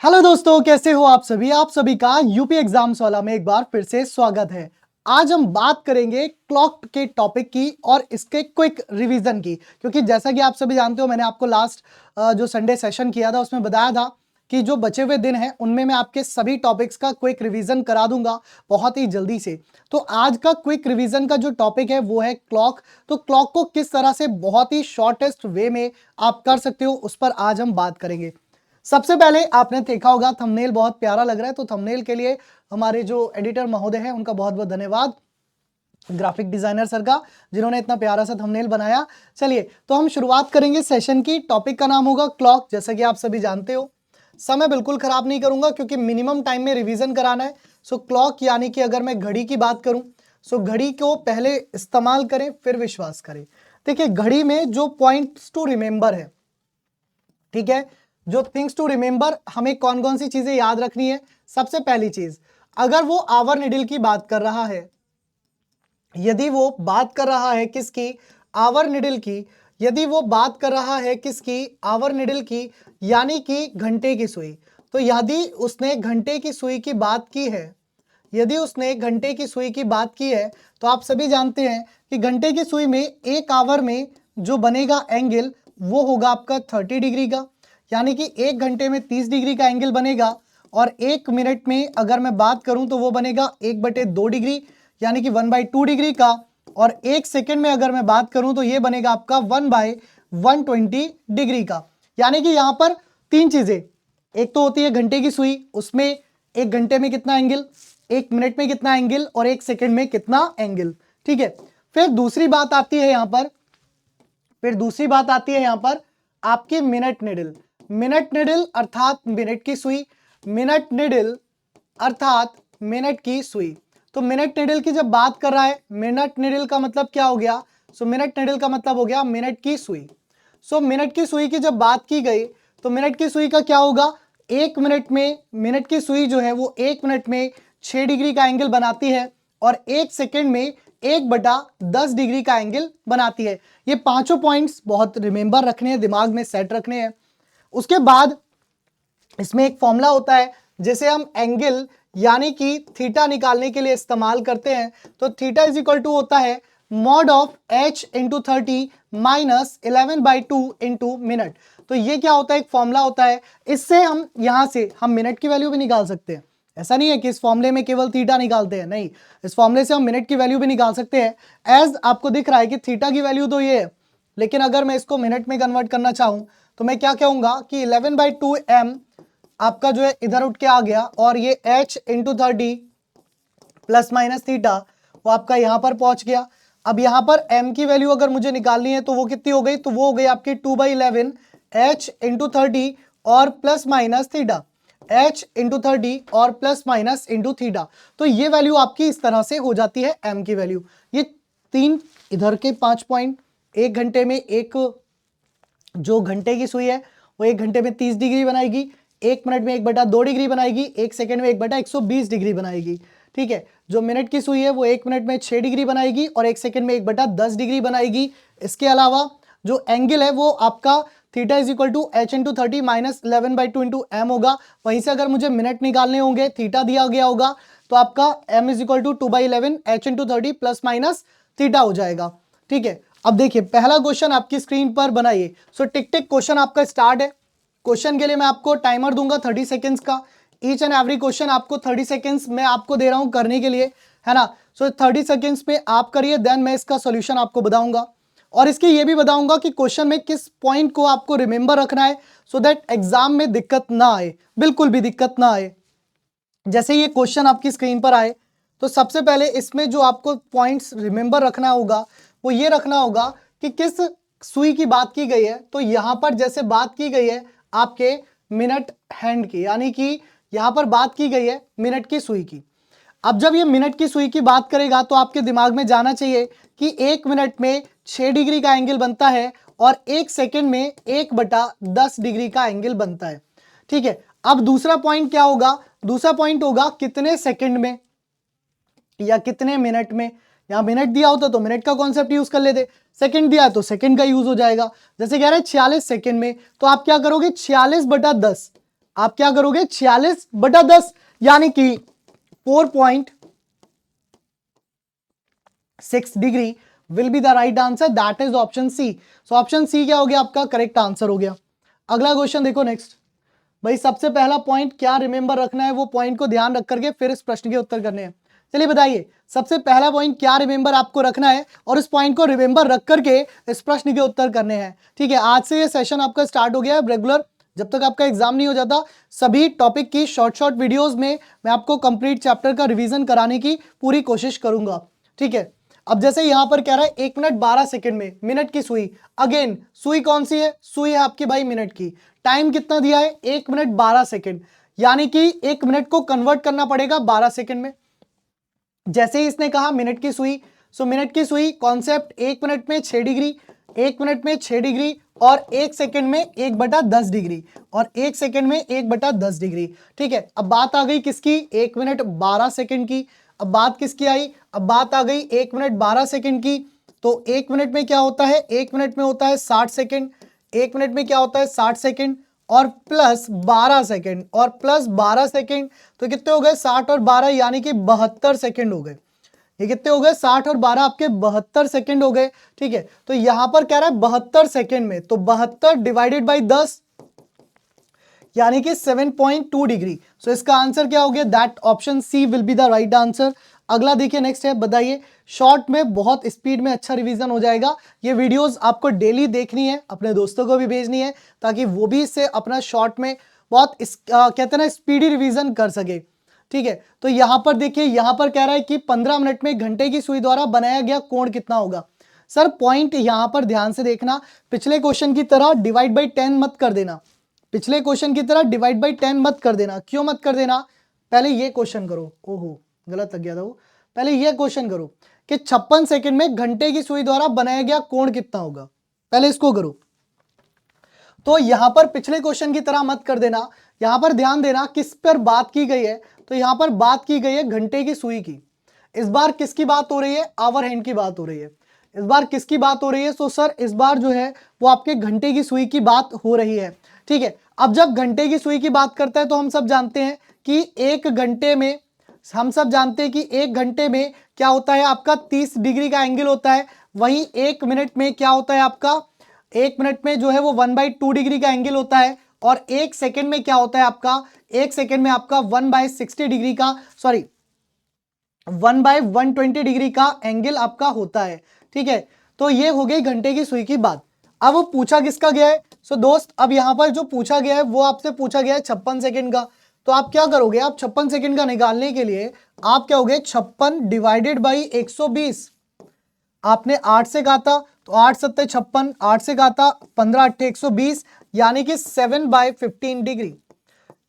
Hello दोस्तों, कैसे हो आप सभी का यूपी एग्जाम्स वाला में एक बार फिर से स्वागत है। आज हम बात करेंगे क्लॉक के टॉपिक की और इसके क्विक रिवीजन की, क्योंकि जैसा कि आप सभी जानते हो मैंने आपको लास्ट जो संडे सेशन किया था उसमें बताया था कि जो बचे हुए दिन हैं उनमें मैं आपके सभी टॉपिक्स का क्विक रिवीजन करा दूंगा बहुत ही जल्दी से। तो आज का क्विक रिवीजन का जो टॉपिक है वो है क्लॉक। तो क्लॉक को किस तरह से बहुत ही शॉर्टेस्ट वे में आप कर सकते हो उस पर आज हम बात करेंगे। सबसे पहले आपने देखा होगा थंबनेल बहुत प्यारा लग रहा है, तो थंबनेल के लिए हमारे जो एडिटर महोदय हैं उनका बहुत बहुत धन्यवाद, ग्राफिक डिजाइनर सर का, जिन्होंने इतना प्यारा सा थंबनेल बनाया। चलिए तो हम शुरुआत करेंगे सेशन की। टॉपिक का नाम होगा क्लॉक। जैसा कि आप सभी जानते हो समय बिल्कुल खराब नहीं करूंगा क्योंकि मिनिमम टाइम में रिवीजन कराना है। सो क्लॉक यानी कि अगर मैं घड़ी की बात करूं, सो घड़ी को पहले इस्तेमाल करें फिर विश्वास करें। देखिए घड़ी में जो पॉइंट्स टू रिमेंबर है, ठीक है, जो थिंग्स टू रिमेंबर, हमें कौन कौन सी चीजें याद रखनी है। सबसे पहली चीज, अगर वो आवर निडल की बात कर रहा है, यदि वो बात कर रहा है किसकी, आवर निडल की, यदि वो बात कर रहा है किसकी, आवर निडल की, यानी कि घंटे की सुई। तो यदि उसने घंटे की सुई की बात की है, यदि उसने घंटे की सुई की बात की है, तो आप सभी जानते हैं कि घंटे की सुई में एक आवर में जो बनेगा एंगल वो होगा आपका 30 डिग्री का, यानी कि एक घंटे में 30 डिग्री का एंगल बनेगा। और एक मिनट में अगर मैं बात करूं तो वो बनेगा 1/2 डिग्री, यानी कि 1/2 डिग्री का। और एक सेकेंड में अगर मैं बात करूं तो ये बनेगा आपका 1/120 डिग्री का। यानी कि यहां पर तीन चीजें, एक तो होती है घंटे की सुई, उसमें एक घंटे में कितना एंगल, एक मिनट में कितना एंगल और एक सेकंड में कितना एंगल, ठीक है। फिर दूसरी बात आती है यहां पर, आपकी मिनट निडल। मिनट निडल अर्थात मिनट की सुई, मिनट निडल अर्थात मिनट की सुई। तो मिनट निडल की जब बात कर रहा है, मिनट निडल का मतलब क्या हो गया, सो मिनट निडल का मतलब हो गया मिनट की सुई। सो मिनट की सुई की जब बात की गई तो मिनट की सुई का क्या होगा, एक मिनट में मिनट की सुई जो है वो एक मिनट में 6 डिग्री का एंगल बनाती है और एक सेकेंड में 1/10 डिग्री का एंगल बनाती है। ये पांचों पॉइंट्स बहुत रिमेंबर रखने हैं, दिमाग में सेट रखने हैं। उसके बाद इसमें एक फॉर्मूला होता है जिसे हम एंगल यानी कि थीटा निकालने के लिए इस्तेमाल करते हैं। तो थीटा इज इक्वल टू होता है mod of h into 30 minus 11/2 into minute. तो ये क्या होता है, एक फॉर्मूला होता है। इससे हम यहां से हम मिनट की वैल्यू भी निकाल सकते हैं। ऐसा नहीं है कि इस फॉर्मूले में केवल थीटा निकालते हैं, नहीं, इस फॉर्मूले से हम मिनट की वैल्यू भी निकाल सकते हैं। एज आपको दिख रहा है कि थीटा की वैल्यू तो ये है, लेकिन अगर मैं इसको मिनट में कन्वर्ट करना चाहूं तो मैं क्या कहूंगा कि 11/2 m आपका जो है इधर उठ के आ गया और ये h into 30 plus minus theta वो आपका यहां पर पहुंच गया। अब यहां पर m की वैल्यू अगर मुझे निकालनी है तो वो कितनी हो गई, तो वो हो गई आपकी 2/11 h इंटू 30 और plus minus theta, h into 30 और प्लस माइनस इंटू थीटा। तो ये वैल्यू आपकी इस तरह से हो जाती है m की वैल्यू। ये तीन इधर के 5 पॉइंट, एक घंटे में एक जो घंटे की सुई है वो एक घंटे में 30 डिग्री बनाएगी, एक मिनट में 1/2 डिग्री बनाएगी, एक सेकंड में 1/120 डिग्री बनाएगी, ठीक है। जो मिनट की सुई है वो एक मिनट में 6 डिग्री बनाएगी और एक सेकंड में 1/10 डिग्री बनाएगी। इसके अलावा जो एंगल है वो आपका theta is equal to h into 30 minus 11/2 into M होगा। वहीं से अगर मुझे मिनट निकालने होंगे, थीटा दिया गया होगा तो आपका m is equal to 2/11 h into 30 plus minus theta हो जाएगा, ठीक है। अब देखिए पहला क्वेश्चन आपकी स्क्रीन पर बनाइए। सो टिक टिक क्वेश्चन आपका स्टार्ट है। क्वेश्चन के लिए मैं आपको टाइमर दूंगा 30 सेकेंड्स का। ईच एंड एवरी क्वेश्चन आपको 30 सेकेंड्स में आपको दे रहा हूं करने के लिए, है ना। सो 30 सेकेंड्स में आप करिए, देन मैं इसका सॉल्यूशन आपको बताऊंगा और इसके ये भी बताऊंगा कि क्वेश्चन में किस पॉइंट को आपको रिमेंबर रखना है सो दैट एग्जाम में दिक्कत ना आए, बिल्कुल भी दिक्कत ना आए। जैसे ये क्वेश्चन आपकी स्क्रीन पर आए तो सबसे पहले इसमें जो आपको पॉइंट्स रिमेंबर रखना होगा वो ये रखना होगा कि किस सुई की बात की गई है। तो यहां पर जैसे बात की गई है आपके मिनट हैंड की, यानी कि यहां पर बात की गई है मिनट की सुई की। अब जब ये मिनट की सुई की बात करेगा तो आपके दिमाग में जाना चाहिए कि एक मिनट में 6 डिग्री का एंगल बनता है और एक सेकंड में 1/10 डिग्री का एंगल बनता है, ठीक है। अब दूसरा पॉइंट क्या होगा, दूसरा पॉइंट होगा कितने सेकंड में या कितने मिनट में। यहां मिनट दिया होता तो मिनट का कॉन्सेप्ट यूज कर लेते, सेकंड दिया है तो सेकंड का यूज हो जाएगा। जैसे कह रहे हैं 46 सेकंड में, तो आप क्या करोगे 46/10, आप क्या करोगे 46/10 यानी कि 4.6 degree will be the right answer, that is option C. So option C क्या हो गया आपका करेक्ट आंसर हो गया। अगला क्वेश्चन देखो नेक्स्ट। भाई सबसे पहला पॉइंट क्या रिमेंबर रखना है, वो पॉइंट को ध्यान रख करके फिर इस प्रश्न के उत्तर करने हैं। चलिए बताइए सबसे पहला पॉइंट क्या रिमेंबर आपको रखना है और इस पॉइंट को रिमेंबर रख करके इस प्रश्न के उत्तर करने हैं। ठीक है, आज से ये सेशन आपका स्टार्ट हो गया है रेगुलर, जब तक आपका एग्जाम नहीं हो जाता सभी टॉपिक की शॉर्ट वीडियोस में मैं आपको कंप्लीट चैप्टर का रिवीजन कराने की पूरी कोशिश करूंगा। ठीक है, अब जैसे यहां पर कह रहा है 1 मिनट 12 सेकंड में मिनट की सुई, अगेन सुई कौन सी है, सुई है आपकी भाई मिनट की, टाइम कितना दिया है 1 मिनट 12 सेकंड, यानी कि 1 मिनट को कन्वर्ट करना पड़ेगा 12 सेकंड में। जैसे ही इसने कहा मिनट की सुई, सो मिनट की सुई कॉन्सेप्ट 1 मिनट में 6 डिग्री, 1 मिनट में 6 डिग्री और 1 सेकंड में 1/10 डिग्री और 1 सेकंड में 1/10 डिग्री। ठीक है, अब बात आ गई किसकी 1 मिनट 12 सेकंड की, अब बात किसकी आई, अब बात आ गई 1 मिनट 12 सेकंड की। तो 1 मिनट में क्या होता है, 1 मिनट में होता है 60 सेकंड, 1 मिनट में क्या होता है 60 सेकंड और प्लस 12 सेकंड और प्लस 12 सेकंड, तो कितने हो गए 60 और 12 यानी कि 72 सेकंड हो गए। ये कितने हो गए 60 और 12 आपके 72 सेकंड हो गए। ठीक है, तो यहां पर कह रहा है 72 सेकंड में, तो 72 डिवाइडेड बाई 10 यानी कि 7.2 डिग्री। सो इसका आंसर क्या हो गया, that option C will be the right answer. अगला देखिए नेक्स्ट है, बताइए शॉर्ट में बहुत स्पीड में अच्छा रिवीजन हो जाएगा। ये वीडियोस आपको डेली देखनी है, अपने दोस्तों को भी भेजनी है ताकि वो भी इससे अपना शॉर्ट में बहुत कहते हैं ना स्पीडी रिवीजन कर सके। ठीक है, तो यहां पर देखिए यहां पर कह रहा है कि 15 मिनट में घंटे की सुई द्वारा बनाया गया कोण कितना होगा। सर पॉइंट यहां पर ध्यान से देखना, पिछले क्वेश्चन की तरह डिवाइड बाई 10 मत कर देना, पिछले क्वेश्चन की तरह डिवाइड बाई 10 मत कर देना। क्यों मत कर देना, पहले ये क्वेश्चन करो, ओहो गलत लग गया था वो, पहले ये क्वेश्चन करो कि 56 सेकंड में घंटे की सुई द्वारा बनाया गया कोण कितना होगा, पहले इसको करो। तो यहां पर पिछले क्वेश्चन की तरह मत कर देना, यहां पर ध्यान देना किस पर बात की गई है, तो यहां पर बात की गई है घंटे की सुई की। इस बार किसकी बात हो रही है, आवर हैंड की बात हो रही है। इस बार किसकी बात हो रही है, सो सर इस बार जो है वो आपके घंटे की सुई की बात हो रही है। ठीक है, अब जब घंटे की सुई की बात करते हैं तो हम सब जानते हैं कि एक घंटे में, हम सब जानते हैं कि एक घंटे में क्या होता है आपका 30 डिग्री का एंगल होता है। वहीं एक मिनट में क्या होता है आपका, एक मिनट में जो है वो 1/2 डिग्री का एंगल होता है और एक सेकंड में क्या होता है आपका, एक सेकंड में आपका 1/60 डिग्री का, सॉरी 1/120 डिग्री का एंगल आपका होता है। ठीक है, तो ये हो गई घंटे की सुई की बात। अब वो पूछा किसका गया है, सो दोस्त अब यहां पर जो पूछा गया है वो आपसे पूछा गया है 56 सेकंड का। तो आप क्या करोगे, आप 56 सेकंड का निकालने के लिए आप क्या होगे 56 डिवाइडेड बाई 120, आपने 8 से काटा तो 8 7 56, 8 से काटा 15 8 120 यानी कि 7/15 डिग्री।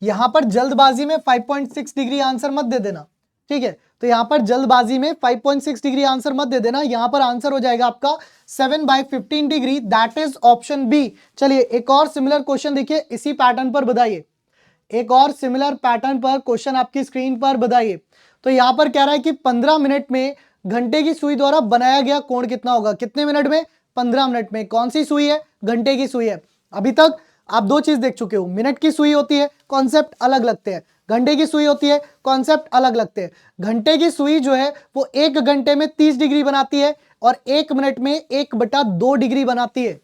यहां पर जल्दबाजी में 5.6 डिग्री आंसर मत दे देना। ठीक है, तो यहां पर जल्दबाजी में 5.6 डिग्री आंसर मत दे देना, यहां पर आंसर हो जाएगा आपका 7/15 degree, that is option B. चलिए एक और सिमिलर क्वेश्चन देखिए इसी पैटर्न पर बताइए, एक और सिमिलर पैटर्न पर क्वेश्चन आपकी स्क्रीन पर बताइए। तो यहां पर कह रहा है कि 15 मिनट में घंटे की सुई द्वारा बनाया गया कोण कितना होगा, कितने मिनट में, 15 मिनट में। कौन सी सुई है, घंटे की सुई है। अभी तक आप दो चीज देख चुके हो, मिनट की सुई होती है कॉन्सेप्ट अलग लगते हैं, घंटे की सुई होती है कॉन्सेप्ट अलग लगते हैं। घंटे की सुई जो है वो 1 घंटे में 30 डिग्री बनाती है और 1 मिनट में 1/2 डिग्री बनाती है।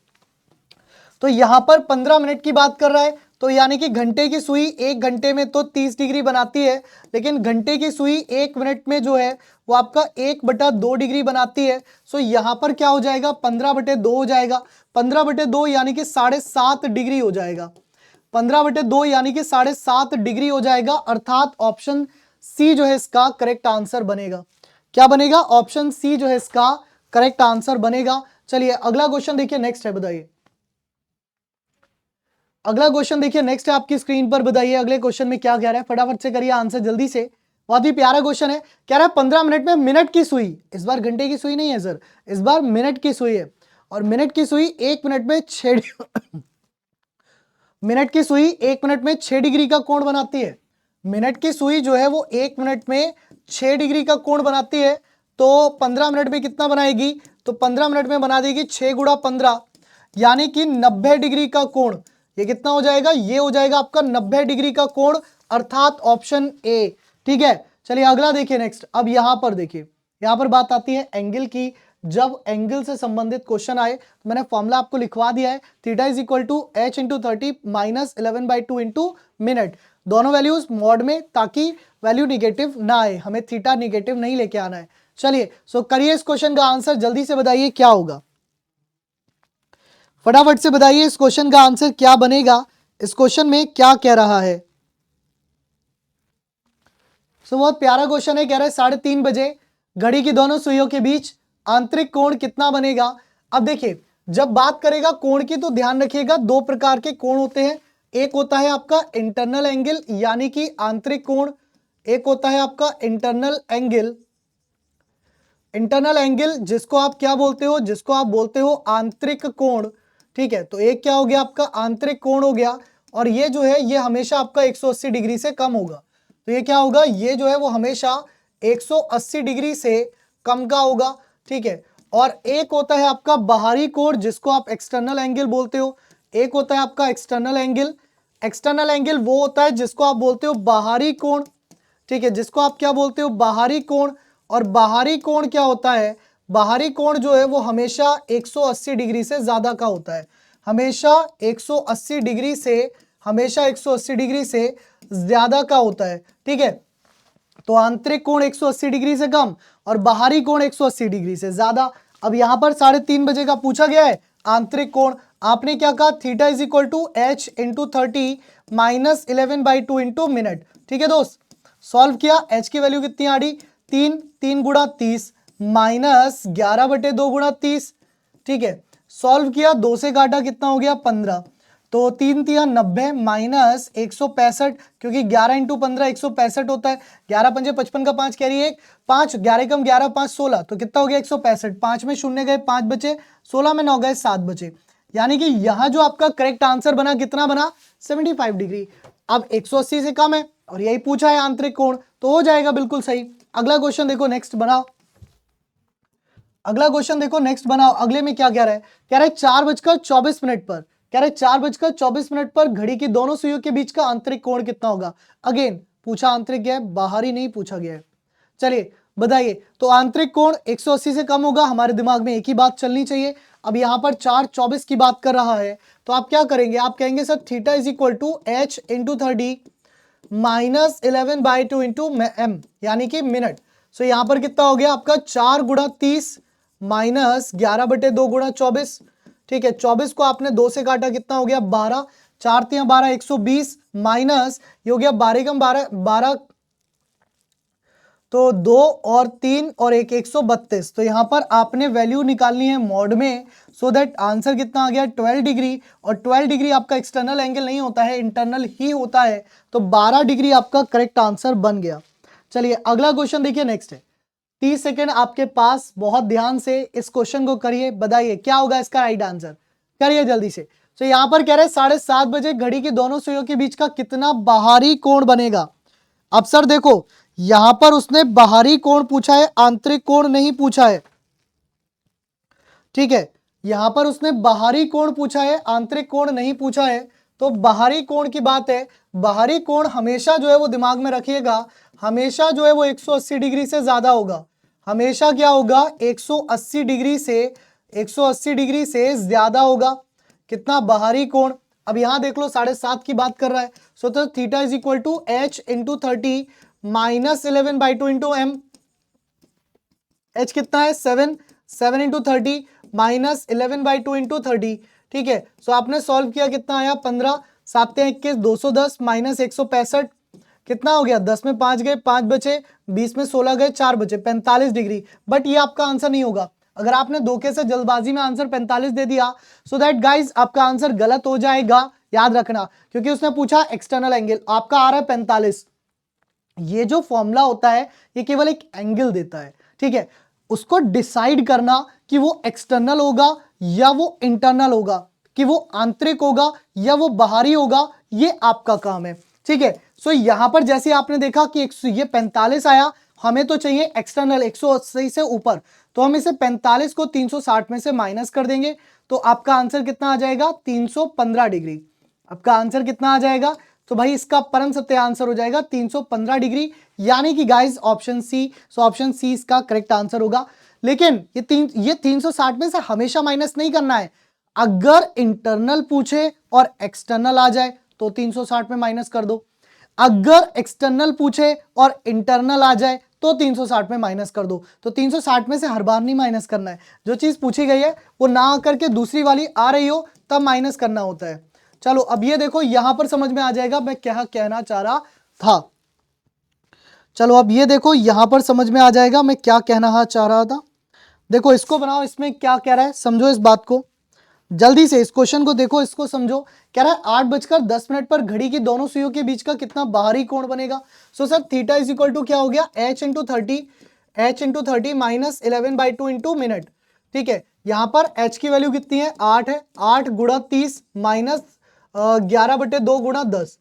तो यहां पर 15 मिनट की बात कर रहा है, तो यानी कि घंटे की सुई 1 घंटे में तो 30 डिग्री बनाती है, लेकिन घंटे की सुई 1 मिनट में जो है वो आपका 1/2 डिग्री बनाती है। सो यहां पर क्या हो जाएगा 15/2 हो जाएगा, 15/2 यानी कि 7.5 डिग्री हो जाएगा, 15/2 यानी कि 7.5 डिग्री हो जाएगा, अर्थात ऑप्शन सी जो है इसका करेक्ट आंसर बनेगा। क्या बनेगा, ऑप्शन सी जो है इसका करेक्ट आंसर बनेगा। चलिए अगला क्वेश्चन देखिए नेक्स्ट है, बताइए अगला क्वेश्चन देखिए नेक्स्ट है आपकी स्क्रीन पर, बताइए अगले क्वेश्चन में क्या कह रहा है, फटाफट से करिए आंसर जल्दी से, बहुत ही प्यारा क्वेश्चन है। कह रहा है 15 मिनट में मिनट की सुई, इस बार घंटे की सुई नहीं है सर, इस बार मिनट की सुई है, और मिनट की सुई 1 मिनट में 6 मिनट की सुई 1 मिनट में 6 डिग्री का कोण बनाती है। मिनट की सुई जो है वो 1 मिनट में 6 डिग्री का कोण बनाती है। तो 15 मिनट में कितना बनाएगी, तो 15 मिनट में बना देगी 6 × 15 यानी कि 90 डिग्री का कोण, ये कितना हो जाएगा, ये हो जाएगा आपका 90 डिग्री का कोण, अर्थात ऑप्शन ए। ठीक है, चलिए अगला देखिए नेक्स्ट। अब यहां पर देखिए, यहां पर बात आती है एंगल की। जब एंगल से संबंधित क्वेश्चन आए तो मैंने फॉर्मूला आपको लिखवा दिया है, theta is equal to h into 30 minus 11/2 into minute, दोनों वैल्यूज मॉड में, ताकि वैल्यू निगेटिव ना आए, हमें थीटा निगेटिव नहीं लेके आना है। चलिए सो करिए इस क्वेश्चन का आंसर, जल्दी से बताइए क्या होगा, फटाफट से बताइए इस क्वेश्चन का आंसर क्या बनेगा, इस क्वेश्चन में क्या कह रहा है। सो बहुत प्यारा क्वेश्चन है, कह रहा है 3:30 बजे घड़ी की दोनों सुइयों के बीच आंतरिक कोण कितना बनेगा। अब देखिए, जब बात करेगा कोण की तो ध्यान रखिएगा, दो प्रकार के कोण होते हैं, एक होता है आपका इंटरनल एंगल यानी कि आंतरिक कोण, एक होता है आपका इंटरनल एंगल। इंटरनल एंगल जिसको आप क्या बोलते हो, जिसको आप बोलते हो आंतरिक कोण। ठीक है, तो एक क्या हो गया आपका आंतरिक कोण हो गया, और ये जो है ये हमेशा आपका 180 डिग्री से कम होगा। तो ये क्या होगा, ये जो है वो हमेशा 180 डिग्री से कम का होगा। ठीक है, और एक होता है आपका बाहरी कोण जिसको आप एक्सटर्नल एंगल बोलते हो, एक होता है आपका एक्सटर्नल एंगल। एक्सटर्नल एंगल वो होता है जिसको आप बोलते हो बाहरी कोण। ठीक है, जिसको आप क्या बोलते हो बाहरी कोण। और बाहरी कोण क्या होता है, बाहरी कोण जो है वो हमेशा 180 डिग्री से ज्यादा का होता है, हमेशा 180 डिग्री से, हमेशा 180 डिग्री से ज्यादा का होता है। ठीक है, तो आंतरिक कोण 180 डिग्री से कम और बाहरी कोण 180 डिग्री से ज्यादा। अब यहां पर 3:30 बजे का पूछा गया है आंतरिक कोण, आपने क्या कहा, theta is equal to h into 30 minus 11/2 into minute. ठीक है दोस्त, सॉल्व किया, h की वैल्यू कितनी आ रही, 3 गुणा 30 माइनस 11/2 गुणा 30। ठीक है, सॉल्व किया, 2 से काटा कितना हो गया 15, तो 3×3 = 90 माइनस 165, क्योंकि 11 इंटू 15 165 होता है, 11 पंजे 55 का 5 कैरी 1, 5 11 कम 11 5 16, तो कितना हो गया 165, 5 में शून्य गए 5 बचे, 16 में 9 गए 7 बचे, यानी कि यहां जो आपका करेक्ट आंसर बना कितना बना 75 डिग्री। अब 180 से कम है और यही पूछा है आंतरिक कोण, तो हो जाएगा बिल्कुल सही। अगला क्वेश्चन देखो नेक्स्ट बनाओ, अगला क्वेश्चन देखो नेक्स्ट बनाओ। अगले में क्या कह रहा है, कह रहा है 4:24 पर, कह रहा है 4:24 पर घड़ी की दोनों सुइयों के बीच का आंतरिक कोण कितना होगा। अगेन पूछा आंतरिक गया है, बाहरी नहीं पूछा गया है। चलिए बताइए, तो आंतरिक कोण 180 से कम होगा, हमारे दिमाग में एक ही बात चलनी चाहिए। अब यहां पर 4:24 की बात कर रहा है, तो आप क्या करेंगे, आप कहेंगे sir theta is equal to h into 30 minus 11/2 into M यानी कि मिनट। सो यहां पर कितना हो गया आपका 4 गुणा 30 माइनस 11/2 गुणा 24। ठीक है, 24 को आपने 2 से काटा कितना हो गया 12, 4×3 = 12 120 माइनस ये हो गया 12 कम 12 12, तो 2 और 3 और 1 132। तो यहां पर आपने वैल्यू निकालनी है मॉड में, सो दैट आंसर कितना आ गया 12 डिग्री, और 12 डिग्री आपका एक्सटर्नल एंगल नहीं होता है, इंटरनल ही होता है, तो 12 डिग्री आपका करेक्ट आंसर बन गया। चलिए अगला क्वेश्चन देखिए नेक्स्ट है, 30 सेकेंड आपके पास, बहुत ध्यान से इस क्वेश्चन को करिए, बताइए क्या होगा इसका राइट आंसर, करिए जल्दी से। तो यहां पर कह रहे हैं 7:30 बजे घड़ी की दोनों सुइयों के बीच का कितना बाहरी कोण बनेगा। अब सर देखो, यहां पर उसने बाहरी कोण पूछा है, आंतरिक कोण नहीं पूछा है। ठीक है, यहां पर उसने बाहरी कोण पूछा है, आंतरिक कोण नहीं पूछा है। तो बाहरी कोण की बात है, बाहरी कोण हमेशा जो है वो दिमाग में रखिएगा, हमेशा जो है वो 180 डिग्री से ज्यादा होगा, हमेशा क्या होगा 180 डिग्री से, 180 डिग्री से ज्यादा होगा कितना बाहरी कोण। अब यहां देख लो 7:30 की बात कर रहा है, सो तो theta is equal to h into 30 minus 11/2 into M, h कितना है 7, 7 इंटू 30 माइनस 11/2 इंटू 30। ठीक है, सो आपने सॉल्व किया कितना आया 15, 7×21 210 माइनस 165 कितना हो गया, 10 में 5 गए 5 बचे, 20 में 16 गए 4 बचे, 45 डिग्री। बट ये आपका आंसर नहीं होगा, अगर आपने धोखे से जल्दबाजी में आंसर 45 दे दिया, सो दैट गाइज आपका आंसर गलत हो जाएगा, याद रखना, क्योंकि उसने पूछा एक्सटर्नल एंगल, आपका आ रहा है 45। ये जो फॉर्मूला होता है ये केवल एक एंगल देता है। ठीक है, उसको डिसाइड करना कि वो एक्सटर्नल होगा या वो इंटरनल होगा, कि वो आंतरिक होगा या वो बाहरी होगा, ये आपका काम है। ठीक है, सो यहां पर जैसे आपने देखा कि ये 45 आया, हमें तो चाहिए एक्सटर्नल 180 से ऊपर, तो हम इसे 45 को 360 में से माइनस कर देंगे, तो आपका आंसर कितना आ जाएगा 315 डिग्री। आपका आंसर कितना आ जाएगा? तो भाई इसका परम सत्य आंसर हो जाएगा 315 डिग्री, यानी कि guys option C. So option C इसका करेक्ट आंसर होगा। लेकिन ये 360 में से हमेशा माइनस नहीं करना है। अगर इंटरनल पूछे और एक्सटर्नल आ जाए तो 360 में माइनस कर दो। अगर एक्सटर्नल पूछे और इंटरनल आ जाए तो 360 में माइनस कर दो। तो 360 में से हर बार नहीं माइनस करना है, जो चीज पूछी गई है वो ना आकर के दूसरी वाली आ रही हो तब माइनस करना होता है। चलो अब ये देखो, यहां पर समझ में आ जाएगा मैं क्या कहना चाह रहा था। चलो अब ये देखो, यहां पर समझ में आ जाएगा मैं क्या कहना चाह रहा था। देखो इसको बनाओ, इसमें क्या कह रहा है समझो इस बात को जल्दी से। इस क्वेश्चन को देखो, इसको समझो। कह रहा है 8:10 पर घड़ी की दोनों सुइयों के बीच का कितना बाहरी कोण बनेगा। So sir theta is equal to क्या हो गया, h/30 माइनस 11/2 इंटू मिनट। ठीक है, यहां पर h की वैल्यू कितनी है, 8 है। 8 गुणा 30 माइनस 11/2 गुणा 10,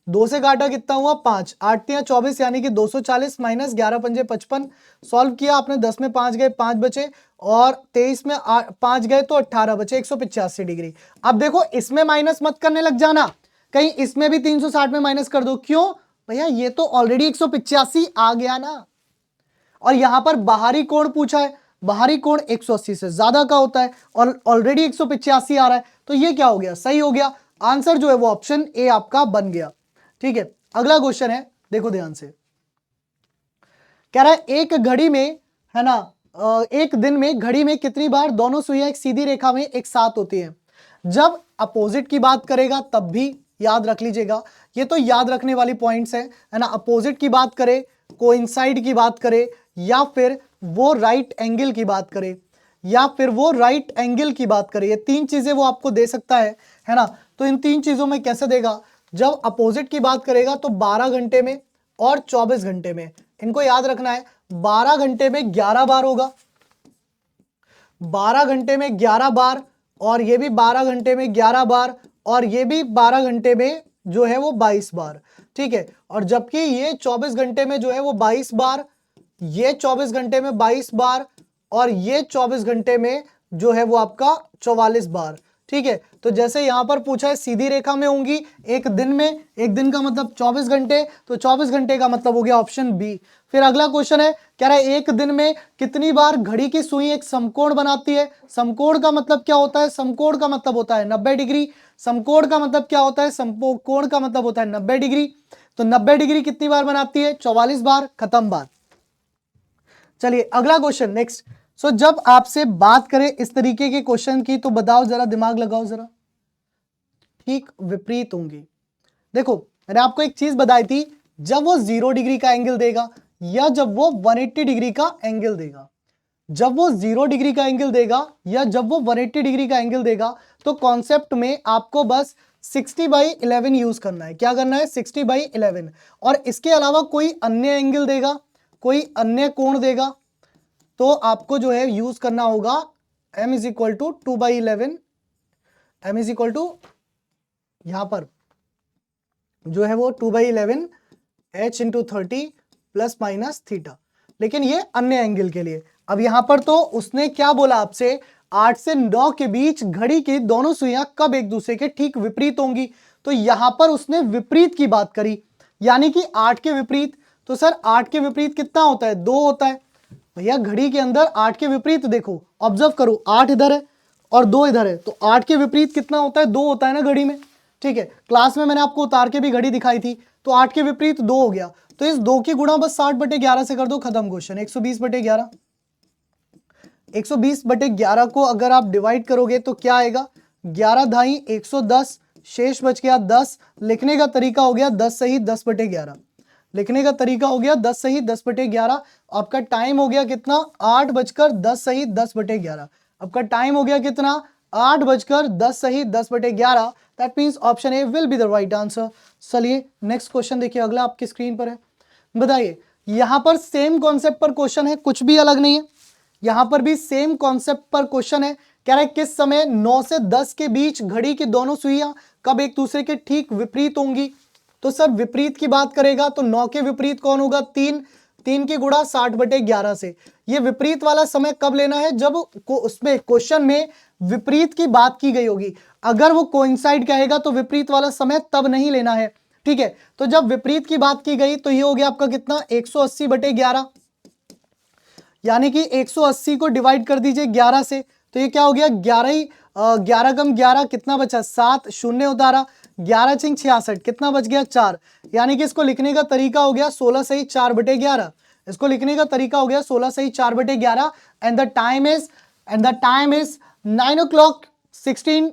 2 से काटा कितना हुआ 5, 8 या 24 यानी कि 240 माइनस 11 पंजे 55। सॉल्व किया आपने, 10 में 5 गए 5 बचे, और 23 में 5 गए तो 18 बचे, 185 डिग्री। अब देखो इसमें माइनस मत करने लग जाना, कहीं इसमें भी 360 में माइनस कर दो। क्यों भैया, ये तो ऑलरेडी 185 आ गया ना, और यहां पर बाहरी कोण पूछा है, बाहरी कोण 180 से ज्यादा का होता है और ऑलरेडी 185 आ रहा है, तो ये क्या हो गया, सही हो गया। आंसर जो है वो ऑप्शन ए आपका बन गया। ठीक है, अगला क्वेश्चन है, देखो ध्यान से। कह रहा है एक घड़ी में, है ना, एक दिन में घड़ी में कितनी बार दोनों सुइयां एक सीधी रेखा में एक साथ होती हैं। जब अपोजिट की बात करेगा तब भी याद रख लीजिएगा, ये तो याद रखने वाली पॉइंट्स है ना। अपोजिट की बात करे, कोइंसाइड की बात करे, या फिर वो राइट एंगल की बात करे, या फिर वो राइट एंगल की बात करे, ये तीन चीजें वो आपको दे सकता है ना। तो इन तीन चीजों में कैसे देगा, जब अपोजिट की बात करेगा तो 12 घंटे में और 24 घंटे में, इनको याद रखना है। 12 घंटे में 11 बार होगा, 12 घंटे में 11 बार, और ये भी 12 घंटे में 11 बार, और ये भी 12 घंटे में जो है वो 22 बार। ठीक है, और जबकि ये 24 घंटे में जो है वो 22 बार, ये 24 घंटे में 22 बार, और ये 24 घंटे में जो है वो आपका 44 बार। ठीक है, तो जैसे यहां पर पूछा है सीधी रेखा में होंगी एक दिन में, एक दिन का मतलब 24 घंटे, तो 24 घंटे का मतलब हो गया ऑप्शन बी। फिर अगला क्वेश्चन है, कह रहा है एक दिन में कितनी बार घड़ी की सुई एक समकोण बनाती है। समकोण का मतलब क्या होता है, समकोण का मतलब होता है 90 डिग्री। समकोण का मतलब क्या होता है, समकोण का मतलब होता है 90 डिग्री। तो 90 डिग्री कितनी बार बनाती है, 44 बार। खत्म बात। चलिए अगला क्वेश्चन नेक्स्ट। सो जब आपसे बात करें इस तरीके के क्वेश्चन की तो बताओ जरा, दिमाग लगाओ जरा, ठीक विपरीत होंगी। देखो मैंने आपको एक चीज बताई थी, जब वो 0 डिग्री का एंगल देगा या जब वो 180 डिग्री का एंगल देगा, जब वो 0 डिग्री का एंगल देगा या जब वो 180 डिग्री का एंगल देगा, तो कॉन्सेप्ट में आपको बस 60/11 यूज करना है। क्या करना है, 60/11। और इसके अलावा कोई अन्य एंगल देगा, कोई अन्य कोण देगा, तो आपको जो है यूज करना होगा m is equal to 2/11, m is equal to यहां पर जो है वो 2/11 h into 30 plus minus theta. लेकिन ये अन्य एंगल के लिए। अब यहां पर तो उसने क्या बोला आपसे, 8 से 9 के बीच घड़ी की दोनों सुइयां कब एक दूसरे के ठीक विपरीत होंगी। तो यहां पर उसने विपरीत की बात करी, यानी कि 8 के विपरीत। तो सर 8 के विपरीत कितना होता है, 2 होता है। भैया घड़ी के अंदर 8 के विपरीत देखो, ऑब्जर्व करो, 8 इधर है और 2 इधर है, तो 8 के विपरीत कितना होता है, 2 होता है ना घड़ी में। ठीक है, क्लास में मैंने आपको उतार के भी घड़ी दिखाई थी, तो 8 के विपरीत 2 हो गया। तो इस 2 की गुणा बस 60/11 से कर दो, खत्म क्वेश्चन। 120/11, 120/11 को अगर आप डिवाइड करोगे तो क्या आएगा, 11 धाई 110, शेष बच गया 10। लिखने का तरीका हो गया 10 सही 10/11, लिखने का तरीका हो गया 10 सही 10/11। आपका टाइम हो गया कितना, 8:10 सही 10/11। आपका टाइम हो गया कितना, 8:10 सही 10/11। That means option A will be the right answer. चलिए नेक्स्ट क्वेश्चन देखिए, अगला आपकी स्क्रीन पर है। बताइए, यहां पर सेम कॉन्सेप्ट पर क्वेश्चन है, कुछ भी अलग नहीं है। यहां पर भी सेम कॉन्सेप्ट पर क्वेश्चन है। कह रहा है किस समय 9 से 10 के बीच घड़ी की दोनों सुइयां कब एक दूसरे के ठीक विपरीत होंगी। तो सर विपरीत की बात करेगा तो 9 के विपरीत कौन होगा, 3, 3 की गुणा 60/11 से। ये विपरीत वाला समय कब लेना है, जब उसमें क्वेश्चन में विपरीत की बात की गई होगी। अगर वो कोइंसाइड कहेगा तो विपरीत वाला समय तब नहीं लेना है, ठीक है। तो जब विपरीत की बात की गई तो ये हो गया आपका कितना 180/11, यानी कि 180 को डिवाइड कर दीजिए 11 से, तो ये क्या हो गया 11 ही 11 कम 11 कितना बचा 7, शून्य उतारा 11 चिंग 66 कितना बच गया 4, यानी कि इसको लिखने का तरीका हो गया 16 सही 4/11। इसको लिखने का तरीका हो गया 16 सही 4/11 and the time is 9:16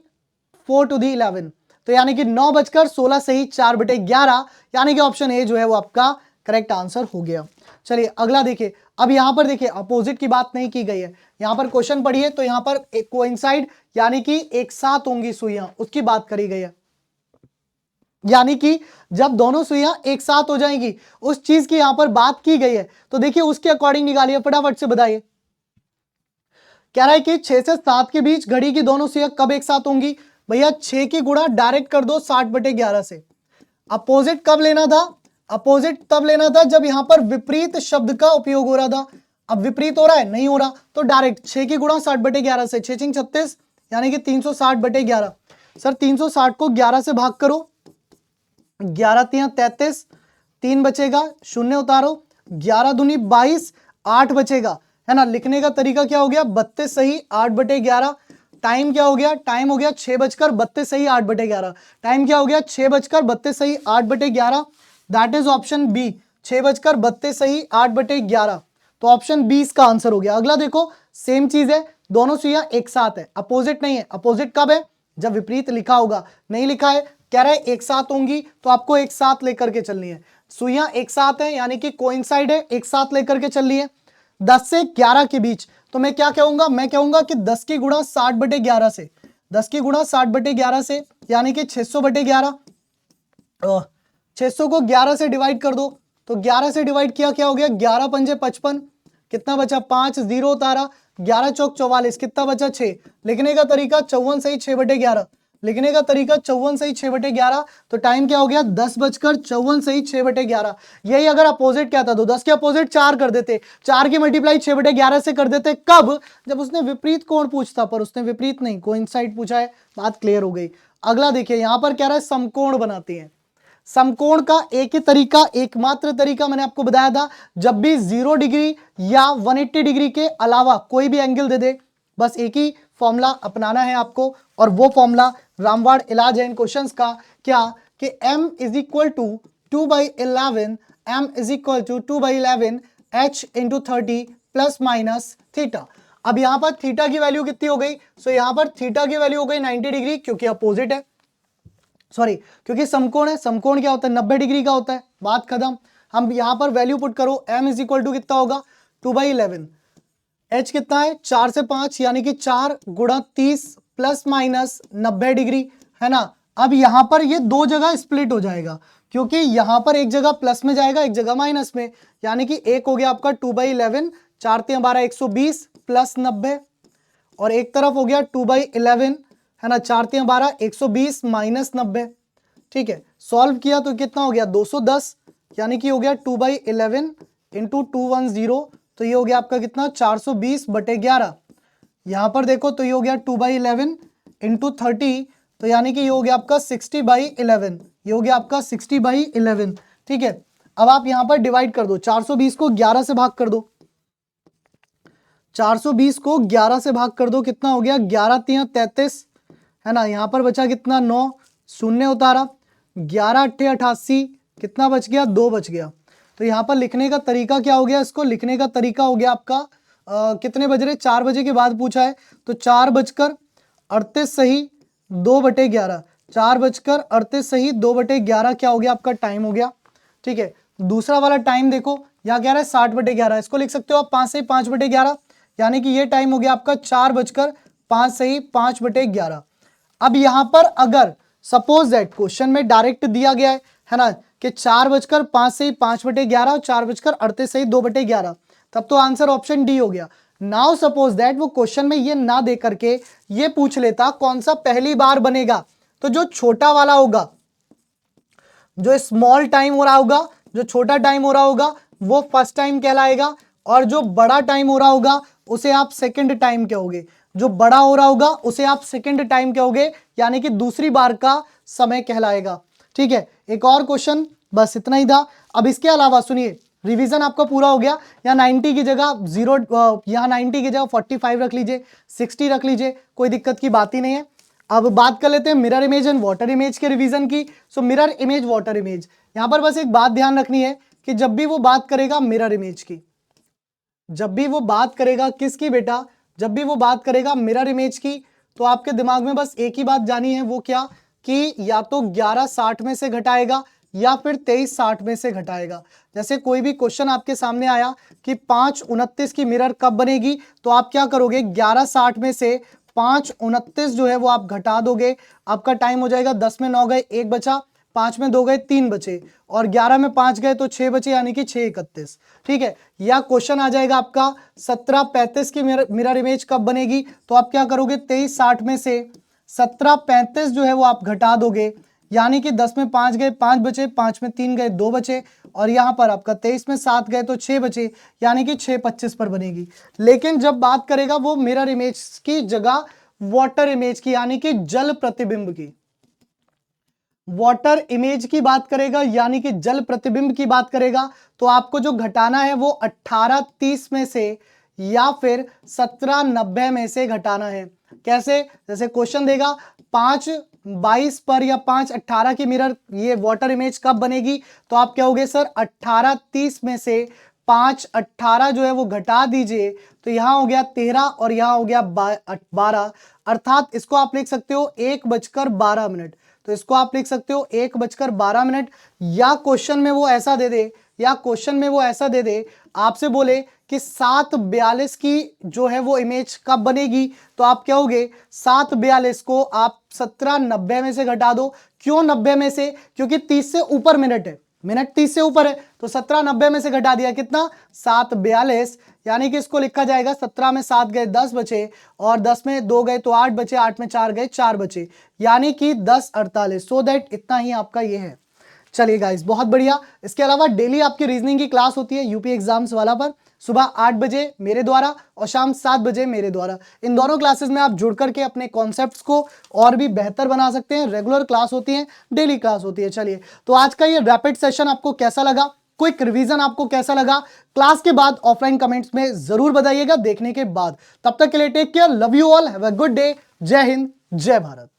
4 to the 11, तो यानी कि 9:16 सही 4/11, यानी कि ऑप्शन ए जो है वो आपका करेक्ट आंसर हो गया। चलिए अगला देखिए, अब यहां पर देखिए अपोजिट की बात नहीं की गई है, यहां पर क्वेश्चन पढ़िए तो यहां पर एक कोइंसाइड यानी कि एक साथ होंगी सुइयां, उसकी बात करी गई है, यानी कि जब दोनों सुइयां एक साथ हो जाएंगी उस चीज की यहां पर बात की गई है, तो देखिए उसके अकॉर्डिंग निकालिए, फटाफट से बताइए। कह रहा है कि 6 से 7 के बीच घड़ी की दोनों सुइयां कब एक साथ होंगी, भैया 6 की गुणा डायरेक्ट कर दो 60/11 से। अपोजिट कब लेना था, अपोजिट तब लेना था जब यहां पर विपरीत शब्द का उपयोग हो रहा था, अब विपरीत हो रहा है नहीं हो रहा, तो डायरेक्ट 6 की गुणा 60/11 से, 6 6 36 यानी कि 360/11। सर 360 को 11 से भाग करो, 11 3 33, 3 बचेगा, शून्य उतारो, 11 दूनी 22, 8 बचेगा, है ना। लिखने का तरीका क्या हो गया 32 सही 8/11। टाइम क्या हो गया, टाइम हो गया 6:32 सही 8/11। टाइम क्या हो गया 6:32 सही 8/11, दैट इज ऑप्शन बी, 6:32 सही 8/11, तो ऑप्शन 20 का आंसर हो गया। अगला देखो सेम चीज है, दोनों सुइयां एक साथ है, अपोजिट नहीं है। अपोजिट कब है, जब विपरीत लिखा होगा, नहीं लिखा है, कह रहा है एक साथ होंगी, तो आपको एक साथ लेकर के चलनी है। सुइयां एक साथ है यानी कि कोइंसाइड है, एक साथ लेकर के चल रही है 10 से 11 के बीच, तो मैं क्या कहूंगा, मैं कहूंगा कि 10 की गुणा 60/11 से, 10 की गुणा 60/11 से यानी कि 600/11, 600 को 11 से डिवाइड कर दो, तो 11 से डिवाइड किया क्या हो गया 11 पंजे 55, कितना बचा 5, 0 उतारा, 11 चौक 44 कितना बचा 6। लिखने का तरीका 54 सही 6/11, लिखने का तरीका 54 सही 6/11, तो टाइम क्या हो गया 10:54 सही 6/11। यही अगर अपोजिट कहता तो 10 के अपोजिट 4 कर देते, 4 की मल्टीप्लाई 6/11 से कर देते, कब, जब उसने विपरीत कोण पूछता, पर उसने विपरीत नहीं कोइंसाइड पूछा है, बात क्लियर हो गई। अगला देखिए यहां पर कह रहा है समकोण बनाते हैं, समकोण का एक ही तरीका, एकमात्र तरीका मैंने आपको बताया था, जब भी 0 डिग्री या 180 डिग्री के अलावा कोई भी एंगल दे दे, बस एक ही फॉर्मूला अपनाना है आपको, और वो फॉर्मूला रामवाड़ इलाज है इन क्वेश्चंस का, क्या कि m is equal to 2/11, m is equal to 2/11 h into 30 plus minus theta. अब यहां पर थीटा की वैल्यू कितनी हो गई, सो यहां पर थीटा की वैल्यू हो गई 90 डिग्री, क्योंकि अपोजिट है, सॉरी क्योंकि समकोण है, समकोण क्या होता है 90 डिग्री का होता है, बात खत्म। हम यहां पर वैल्यू पुट करो, m इज इक्वल टू कितना होगा 2/11, h कितना है 4 से 5 यानी कि 4 गुणा 30 प्लस माइनस 90 डिग्री, है ना। अब यहां पर ये दो जगह स्प्लिट हो जाएगा, क्योंकि यहां पर एक जगह प्लस में जाएगा, एक जगह माइनस में, यानी कि एक हो गया आपका 2/11, 4 3 12 120 प्लस 90, और एक तरफ हो गया 2/11, है ना, 4 3 12 120 माइनस 90, ठीक है। सॉल्व किया तो कितना हो गया 210, यानी कि हो गया 2/11 इंटू 210, तो ये हो गया आपका कितना 420/11। यहां पर देखो तो ये हो गया 2/11 इंटू 30, तो यानी कि ये हो गया आपका 60/11, ये हो गया आपका 60/11, ठीक है। अब आप यहां पर डिवाइड कर दो, 420 को 11 से भाग कर दो, 420 को 11 से भाग कर दो, कितना हो गया 11 3 33, है ना। यहां पर बचा कितना 9, शून्य उतारा, 11 8 88, कितना बच गया 2 बच गया। तो यहां पर लिखने का तरीका क्या हो गया, इसको लिखने का तरीका हो गया आपका कितने बज रहे 4 बजे के बाद पूछा है, तो 4:38 सही 2/11, 4:38 सही 2/11 क्या हो गया आपका टाइम हो गया, ठीक है। दूसरा वाला टाइम देखो, यहाँ कह रहा है 60/11, इसको लिख सकते हो आप 5 सही 5/11, यानी कि ये टाइम हो गया आपका 4:05 सही 5/11। अब यहां पर अगर सपोज दैट क्वेश्चन में डायरेक्ट दिया गया है ना कि 4:05 सही 5/11 और 4:38 सही 2/11, तब तो आंसर ऑप्शन डी हो गया। नाउ सपोज दैट वो क्वेश्चन में ये ना दे करके ये पूछ लेता कौन सा पहली बार बनेगा, तो जो छोटा वाला होगा, जो स्मॉल टाइम हो रहा होगा, जो छोटा टाइम हो रहा होगा वो फर्स्ट टाइम कहलाएगा, और जो बड़ा टाइम हो रहा होगा उसे आप सेकंड टाइम कहोगे। जो बड़ा हो रहा होगा उसे आप सेकंड टाइम कहोगे, यानी कि दूसरी बार का समय कहलाएगा। ठीक है, एक और क्वेश्चन, बस इतना ही था। अब इसके अलावा सुनिए, रिवीजन आपका पूरा हो गया। यहाँ 90 की जगह 90 की जगह 45 रख लीजिए, 60 रख लीजिए, कोई दिक्कत की बात ही नहीं है। अब बात कर लेते हैं mirror image and water image के रिवीजन की। So mirror image, water image, यहां पर बस एक बात ध्यान रखनी है कि जब भी वो बात करेगा मिरर इमेज की, जब भी वो बात करेगा किसकी बेटा, जब भी वो बात करेगा मिरर इमेज की, तो आपके दिमाग में बस एक ही बात जानी है, वो क्या, कि या तो 1160 में से घटाएगा या फिर 2360 में से घटाएगा। जैसे कोई भी क्वेश्चन आपके सामने आया कि 529 की मिरर कब बनेगी, तो आप क्या करोगे, 1160 में से 529 जो है वो आप घटा दोगे। आपका टाइम हो जाएगा, 10 में 9 गए 1 बचा, 5 में 2 गए 3 बचे, और 11 में 5 गए तो 6 बचे, यानी कि 631। ठीक है, या क्वेश्चन आ जाएगा आपका 1735 की मिरर इमेज कब बनेगी, तो आप क्या करोगे, 2360 में से 1735 जो है वो आप घटा दोगे, यानी कि 10 में 5 गए 5 बचे, 5 में 3 गए 2 बचे, और यहां पर आपका 23 में 7 गए तो 6 बचे, यानी कि 625 पर बनेगी। लेकिन जब बात करेगा वो मिरर इमेज की जगह वाटर इमेज की, यानी कि जल प्रतिबिंब की, वाटर इमेज की बात करेगा, यानी कि जल प्रतिबिंब की बात करेगा, तो आपको जो घटाना है वो 1830 में से या फिर 1790 में से घटाना है। कैसे, जैसे क्वेश्चन देगा 522 पर या 518 की मिरर ये वाटर इमेज कब बनेगी, तो आप क्या होगे, सर 1830 में से 518 जो है वो घटा दीजिए, तो यहां हो गया 13 और यहां हो गया 12, अर्थात इसको आप लिख सकते हो 1:12। तो इसको आप लिख सकते हो 1:12, या क्वेश्चन में वो ऐसा दे दे, या क्वेश्चन में वो ऐसा दे दे, आपसे बोले कि 7:42 की जो है वो इमेज कब बनेगी, तो आप क्या होगे, 7:42 को आप 1790 में से घटा दो। क्यों 90 में से, क्योंकि 30 से ऊपर मिनट है, मिनट 30 से ऊपर है, तो 1790 में से घटा दिया, कितना, 7:42, यानी कि इसको लिखा जाएगा 17 में 7 गए 10 बचे, और 10 में 2 गए तो 8 बचे, 8 में 4 गए 4 बचे, यानी कि 10:48। सो दैट इतना ही आपका ये है। चलिए गाइस, बहुत बढ़िया। इसके अलावा डेली आपकी रीजनिंग की क्लास होती है यूपी एग्जाम्स वाला पर, सुबह 8 बजे मेरे द्वारा और शाम 7 बजे मेरे द्वारा। इन दोनों क्लासेस में आप जुड़ करके अपने कॉन्सेप्ट्स को और भी बेहतर बना सकते हैं। रेगुलर क्लास होती है, डेली क्लास होती है। चलिए, तो आज का ये रैपिड सेशन आपको कैसा लगा, क्विक रिवीजन आपको कैसा लगा, क्लास के बाद ऑफलाइन कमेंट्स में जरूर बताइएगा देखने के बाद। तब तक के लिए take care, love you all, have a good day, जय हिंद, जय भारत।